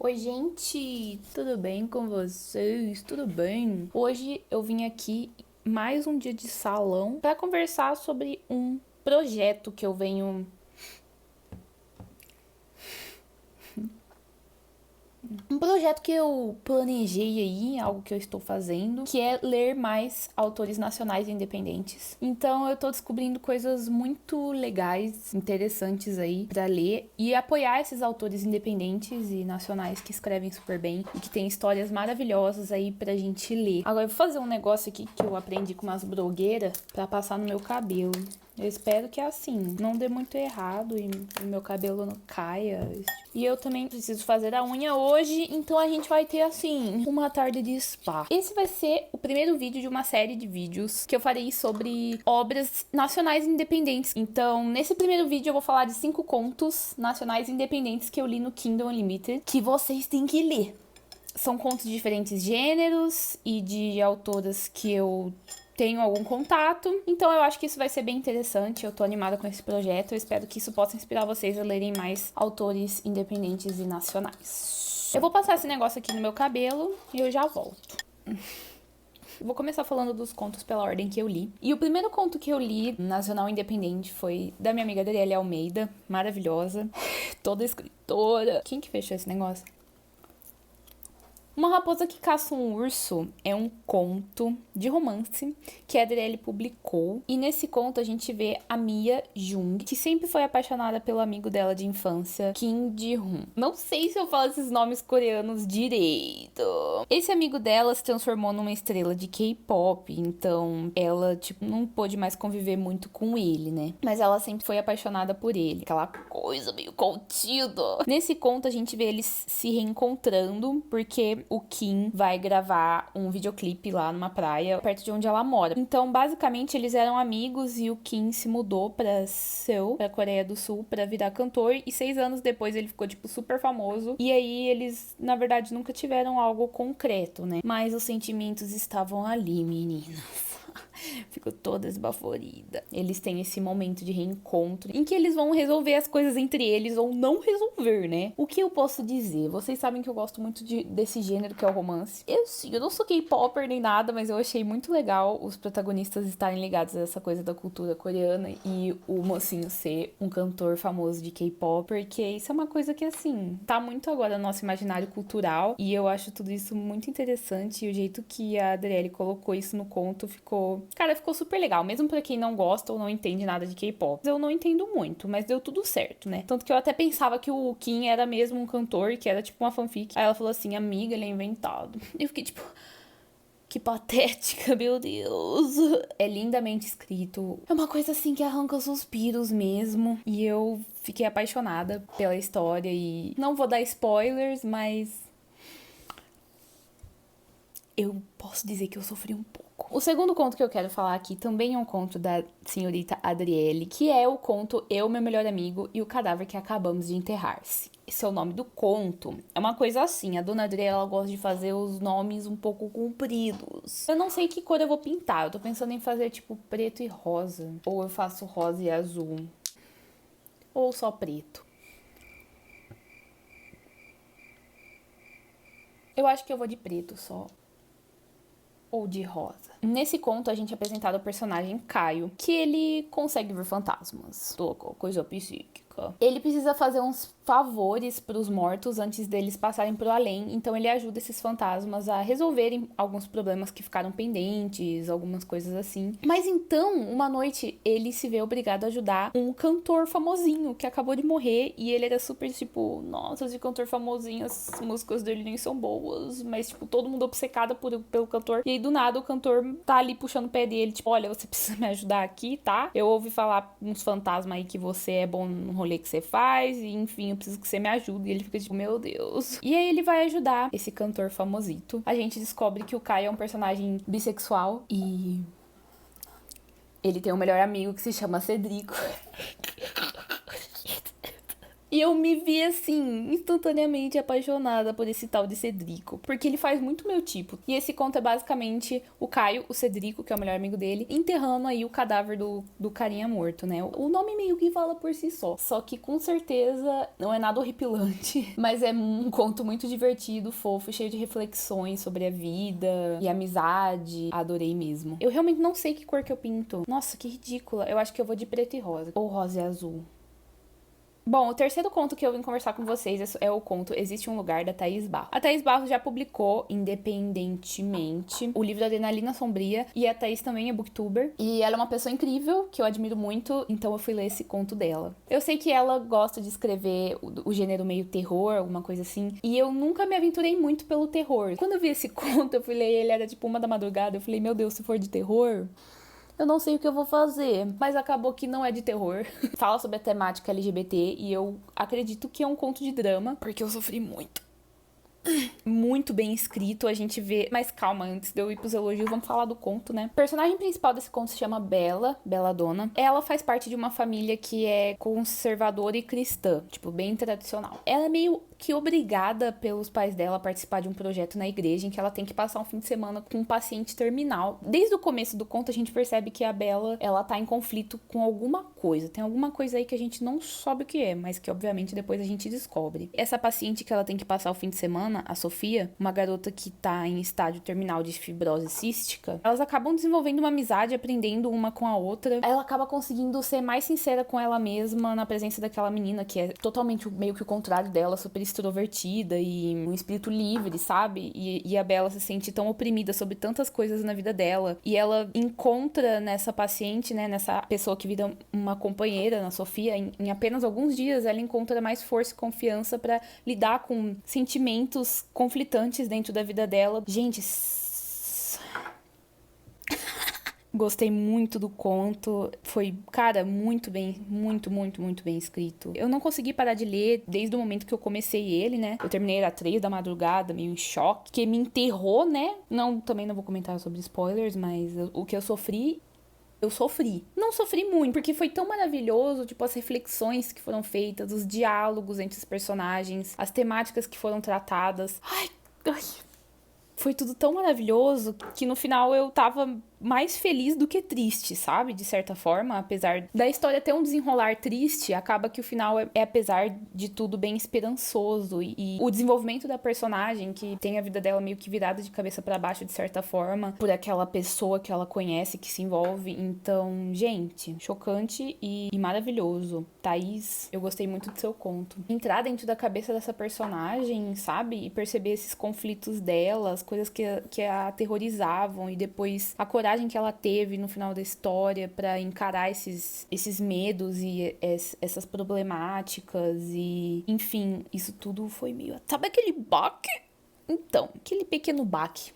Oi, gente, tudo bem com vocês? Tudo bem? Hoje eu vim aqui mais um dia de salão para conversar sobre um projeto que eu venho Um projeto que eu planejei aí, algo que eu estou fazendo, que é ler mais autores nacionais e independentes. Então eu tô descobrindo coisas muito legais, interessantes aí pra ler e apoiar esses autores independentes e nacionais que escrevem super bem e que tem histórias maravilhosas aí pra gente ler. Agora eu vou fazer um negócio aqui que eu aprendi com umas blogueiras pra passar no meu cabelo. Eu espero que assim, não dê muito errado e meu cabelo não caia. E eu também preciso fazer a unha hoje, então a gente vai ter assim, uma tarde de spa. Esse vai ser o primeiro vídeo de uma série de vídeos que eu farei sobre obras nacionais independentes. Então, nesse primeiro vídeo eu vou falar de 5 contos nacionais independentes que eu li no Kindle Unlimited, que vocês têm que ler. São contos de diferentes gêneros e de autoras que eu tenho algum contato, então eu acho que isso vai ser bem interessante. Eu tô animada com esse projeto, eu espero que isso possa inspirar vocês a lerem mais autores independentes e nacionais. Eu vou passar esse negócio aqui no meu cabelo e eu já volto. Eu vou começar falando dos contos pela ordem que eu li. E o primeiro conto que eu li, nacional independente, foi da minha amiga Adriele Almeida, maravilhosa, toda escritora. Quem que fechou esse negócio? Uma Raposa que Caça um Urso é um conto de romance que a Adriele publicou. E nesse conto a gente vê a Mia Jung, que sempre foi apaixonada pelo amigo dela de infância, Kim Ji-hoon. Não sei se eu falo esses nomes coreanos direito. Esse amigo dela se transformou numa estrela de K-pop, então ela, tipo, não pôde mais conviver muito com ele, né? Mas ela sempre foi apaixonada por ele. Aquela coisa meio contida. Nesse conto a gente vê eles se reencontrando, porque o Kim vai gravar um videoclipe lá numa praia perto de onde ela mora. Então, basicamente, eles eram amigos e o Kim se mudou pra Seul, pra Coreia do Sul, pra virar cantor. E 6 anos depois ele ficou, tipo, super famoso. E aí eles, na verdade, nunca tiveram algo concreto, né? Mas os sentimentos estavam ali, meninas. Fico toda esbaforida. Eles têm esse momento de reencontro em que eles vão resolver as coisas entre eles ou não resolver, né? O que eu posso dizer? Vocês sabem que eu gosto muito desse gênero que é o romance. Eu não sou K-popper nem nada, mas eu achei muito legal os protagonistas estarem ligados a essa coisa da cultura coreana e o mocinho ser um cantor famoso de K-pop, porque isso é uma coisa que, assim, tá muito agora no nosso imaginário cultural e eu acho tudo isso muito interessante e o jeito que a Adriele colocou isso no conto ficou super legal, mesmo pra quem não gosta ou não entende nada de K-pop. Eu não entendo muito, mas deu tudo certo, né? Tanto que eu até pensava que o Kim era mesmo um cantor, que era tipo uma fanfic. Aí ela falou assim, amiga, ele é inventado. Eu fiquei tipo... Que patética, meu Deus. É lindamente escrito. É uma coisa assim que arranca suspiros mesmo. E eu fiquei apaixonada pela história e... Não vou dar spoilers, mas... eu posso dizer que eu sofri um pouco. O segundo conto que eu quero falar aqui também é um conto da senhorita Adriele, que é o conto Eu, Meu Melhor Amigo e o Cadáver que Acabamos de Enterrar-se. Esse é o nome do conto. É uma coisa assim, a dona Adriele, ela gosta de fazer os nomes um pouco compridos. Eu não sei que cor eu vou pintar, eu tô pensando em fazer tipo preto e rosa. Ou eu faço rosa e azul. Ou só preto. Eu acho que eu vou de preto só. Ou de rosa. Nesse conto, a gente é apresentado o personagem Caio, que ele consegue ver fantasmas. Coisa psíquica. Ele precisa fazer uns favores pros mortos antes deles passarem pro além, então ele ajuda esses fantasmas a resolverem alguns problemas que ficaram pendentes, algumas coisas assim. Mas então, uma noite, ele se vê obrigado a ajudar um cantor famosinho que acabou de morrer e ele era super tipo, nossa, esse cantor famosinho, as músicas dele nem são boas, mas tipo, todo mundo obcecado pelo cantor. E aí do nada o cantor tá ali puxando o pé dele, tipo, olha, você precisa me ajudar aqui, tá? Eu ouvi falar uns fantasmas aí que você é bom no rolê que você faz, e enfim, eu preciso que você me ajude. E ele fica tipo, meu Deus. E aí ele vai ajudar esse cantor famosito. A gente descobre que o Caio é um personagem bissexual e ele tem um melhor amigo que se chama Cedrico. E eu me vi, assim, instantaneamente apaixonada por esse tal de Cedrico. Porque ele faz muito meu tipo. E esse conto é basicamente o Caio, o Cedrico, que é o melhor amigo dele, enterrando aí o cadáver do carinha morto, né? O nome meio que fala por si só. Só que com certeza não é nada horripilante. Mas é um conto muito divertido, fofo, cheio de reflexões sobre a vida e amizade. Adorei mesmo. Eu realmente não sei que cor que eu pinto. Nossa, que ridícula. Eu acho que eu vou de preto e rosa. Ou rosa e azul. Bom, o terceiro conto que eu vim conversar com vocês é o conto Existe um Lugar, da Thaís Barros. A Thaís Barros já publicou independentemente o livro Adrenalina Sombria, e a Thaís também é booktuber, e ela é uma pessoa incrível, que eu admiro muito, então eu fui ler esse conto dela. Eu sei que ela gosta de escrever o gênero meio terror, alguma coisa assim, e eu nunca me aventurei muito pelo terror. Quando eu vi esse conto, eu fui ler ele, era tipo 1 da madrugada, eu falei, meu Deus, se for de terror... eu não sei o que eu vou fazer, mas acabou que não é de terror. Fala sobre a temática LGBT e eu acredito que é um conto de drama, porque eu sofri muito. Muito bem escrito, a gente vê... Mas calma, antes de eu ir pros elogios, vamos falar do conto, né? O personagem principal desse conto se chama Bella, Belladonna. Ela faz parte de uma família que é conservadora e cristã, tipo, bem tradicional. Ela é meio que obrigada pelos pais dela a participar de um projeto na igreja em que ela tem que passar um fim de semana com um paciente terminal. Desde o começo do conto, a gente percebe que a Bella, ela tá em conflito com alguma coisa. Tem alguma coisa aí que a gente não sabe o que é, mas que, obviamente, depois a gente descobre. Essa paciente que ela tem que passar o fim de semana, a Sofia, uma garota que tá em estágio terminal de fibrose cística, elas acabam desenvolvendo uma amizade, aprendendo uma com a outra. Ela acaba conseguindo ser mais sincera com ela mesma na presença daquela menina que é totalmente meio que o contrário dela, super extrovertida e um espírito livre, sabe? E a Bella se sente tão oprimida sobre tantas coisas na vida dela. E ela encontra nessa paciente, né, nessa pessoa que vira uma companheira, na Sofia, em apenas alguns dias, ela encontra mais força e confiança pra lidar com sentimentos conflitantes dentro da vida dela. Gente, gostei muito do conto. Foi, cara, muito bem, muito bem escrito. Eu não consegui parar de ler desde o momento que eu comecei ele, né? Eu terminei às 3 da madrugada, meio em choque, que me enterrou, né? Não, também não vou comentar sobre spoilers, mas o que eu sofri. Eu sofri. Não sofri muito, porque foi tão maravilhoso, tipo, as reflexões que foram feitas, os diálogos entre os personagens, as temáticas que foram tratadas. Ai. Foi tudo tão maravilhoso que no final eu tava mais feliz do que triste, sabe? De certa forma, apesar da história ter um desenrolar triste, acaba que o final é apesar de tudo, bem esperançoso. E o desenvolvimento da personagem, que tem a vida dela meio que virada de cabeça pra baixo, de certa forma, por aquela pessoa que ela conhece, que se envolve. Então, gente, chocante e maravilhoso. Thaís, eu gostei muito do seu conto. Entrar dentro da cabeça dessa personagem, sabe? E perceber esses conflitos dela, as coisas que a aterrorizavam, e depois a coragem que ela teve no final da história pra encarar esses medos e essas problemáticas, e enfim, isso tudo foi meio... Sabe aquele baque? Então, aquele pequeno baque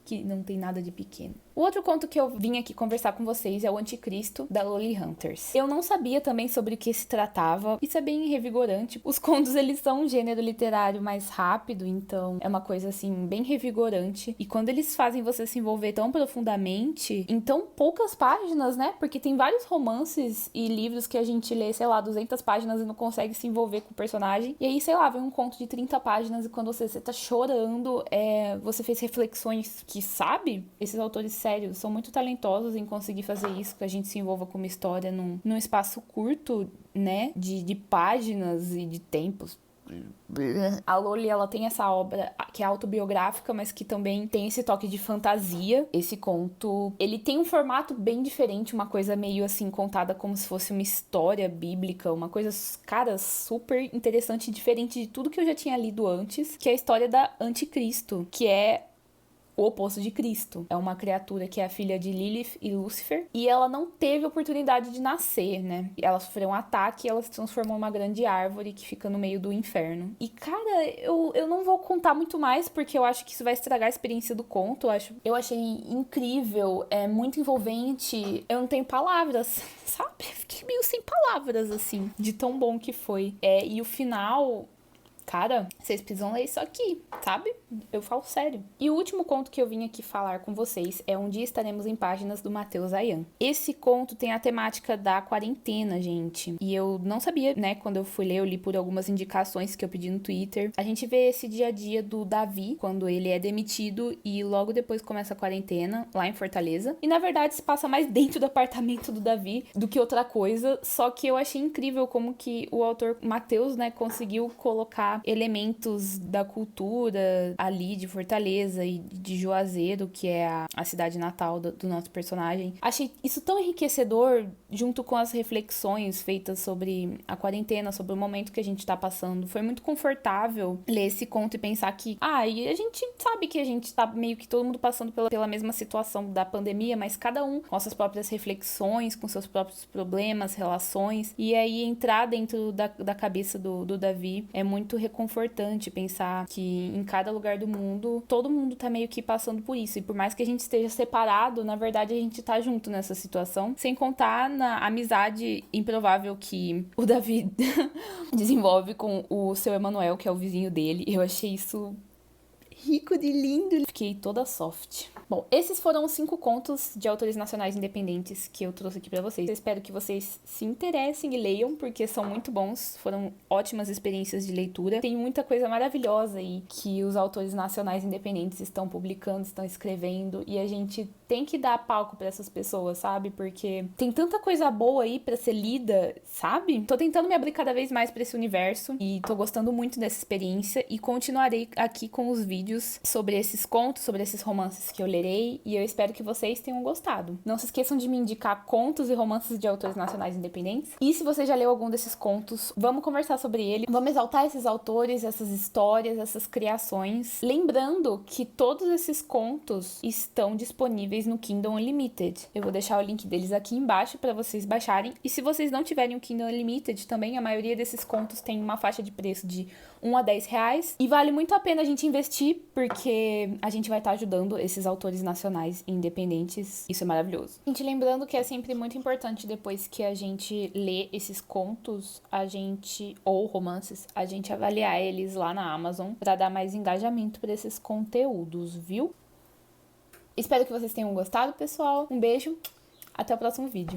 que não tem nada de pequeno. O outro conto que eu vim aqui conversar com vocês é o Anticristo, da Lolly Hunters. Eu não sabia também sobre o que se tratava. Isso é bem revigorante. Os contos, eles são um gênero literário mais rápido, então é uma coisa, assim, bem revigorante. E quando eles fazem você se envolver tão profundamente, em tão poucas páginas, né? Porque tem vários romances e livros que a gente lê, sei lá, 200 páginas e não consegue se envolver com o personagem. E aí, sei lá, vem um conto de 30 páginas e quando você tá chorando, você fez reflexões que, sabe? Esses autores, sério, são muito talentosos em conseguir fazer isso, que a gente se envolva com uma história num espaço curto, né, de páginas e de tempos. A Lolly, ela tem essa obra que é autobiográfica, mas que também tem esse toque de fantasia. Esse conto, ele tem um formato bem diferente, uma coisa meio assim, contada como se fosse uma história bíblica, uma coisa, cara, super interessante e diferente de tudo que eu já tinha lido antes, que é a história da Anticristo, que é o oposto de Cristo. É uma criatura que é a filha de Lilith e Lúcifer, e ela não teve oportunidade de nascer, né? Ela sofreu um ataque e ela se transformou em uma grande árvore que fica no meio do inferno. E, cara, eu não vou contar muito mais, porque eu acho que isso vai estragar a experiência do conto. Eu achei incrível, é muito envolvente. Eu não tenho palavras, sabe? Fiquei meio sem palavras, assim, de tão bom que foi. E o final... cara, vocês precisam ler isso aqui, sabe? Eu falo sério. E o último conto que eu vim aqui falar com vocês é Um Dia Estaremos em Páginas, do Matheus Ayan. Esse conto tem a temática da quarentena, gente. E eu não sabia, né, quando eu fui ler, eu li por algumas indicações que eu pedi no Twitter. A gente vê esse dia a dia do Davi, quando ele é demitido e logo depois começa a quarentena, lá em Fortaleza. E na verdade se passa mais dentro do apartamento do Davi do que outra coisa, só que eu achei incrível como que o autor Matheus, né, conseguiu colocar elementos da cultura ali de Fortaleza e de Juazeiro, que é a cidade natal do nosso personagem. Achei isso tão enriquecedor, junto com as reflexões feitas sobre a quarentena, sobre o momento que a gente tá passando. Foi muito confortável ler esse conto e pensar que, e a gente sabe que a gente tá meio que todo mundo passando pela mesma situação da pandemia, mas cada um com suas próprias reflexões, com seus próprios problemas, relações, e aí entrar dentro da cabeça do Davi é muito reconfortante pensar que em cada lugar do mundo, todo mundo tá meio que passando por isso, e por mais que a gente esteja separado, na verdade a gente tá junto nessa situação, sem contar na amizade improvável que o Davi desenvolve com o seu Emanuel, que é o vizinho dele. Eu achei isso rico de lindo. Fiquei toda soft. Bom, esses foram os 5 contos de autores nacionais independentes que eu trouxe aqui pra vocês. Eu espero que vocês se interessem e leiam, porque são muito bons. Foram ótimas experiências de leitura. Tem muita coisa maravilhosa aí que os autores nacionais independentes estão publicando, estão escrevendo, e a gente tem que dar palco pra essas pessoas, sabe? Porque tem tanta coisa boa aí pra ser lida, sabe? Tô tentando me abrir cada vez mais pra esse universo e tô gostando muito dessa experiência e continuarei aqui com os vídeos sobre esses contos, sobre esses romances que eu lerei, e eu espero que vocês tenham gostado. Não se esqueçam de me indicar contos e romances de autores nacionais independentes. E se você já leu algum desses contos, vamos conversar sobre ele. Vamos exaltar esses autores, essas histórias, essas criações. Lembrando que todos esses contos estão disponíveis no Kindle Unlimited. Eu vou deixar o link deles aqui embaixo para vocês baixarem. E se vocês não tiverem o Kindle Unlimited, também a maioria desses contos tem uma faixa de preço de R$1 a R$10. E vale muito a pena a gente investir, porque a gente vai estar ajudando esses autores nacionais independentes. Isso é maravilhoso. Gente, lembrando que é sempre muito importante, depois que a gente lê esses contos, ou romances, a gente avaliar eles lá na Amazon para dar mais engajamento para esses conteúdos, viu? Espero que vocês tenham gostado, pessoal. Um beijo, até o próximo vídeo.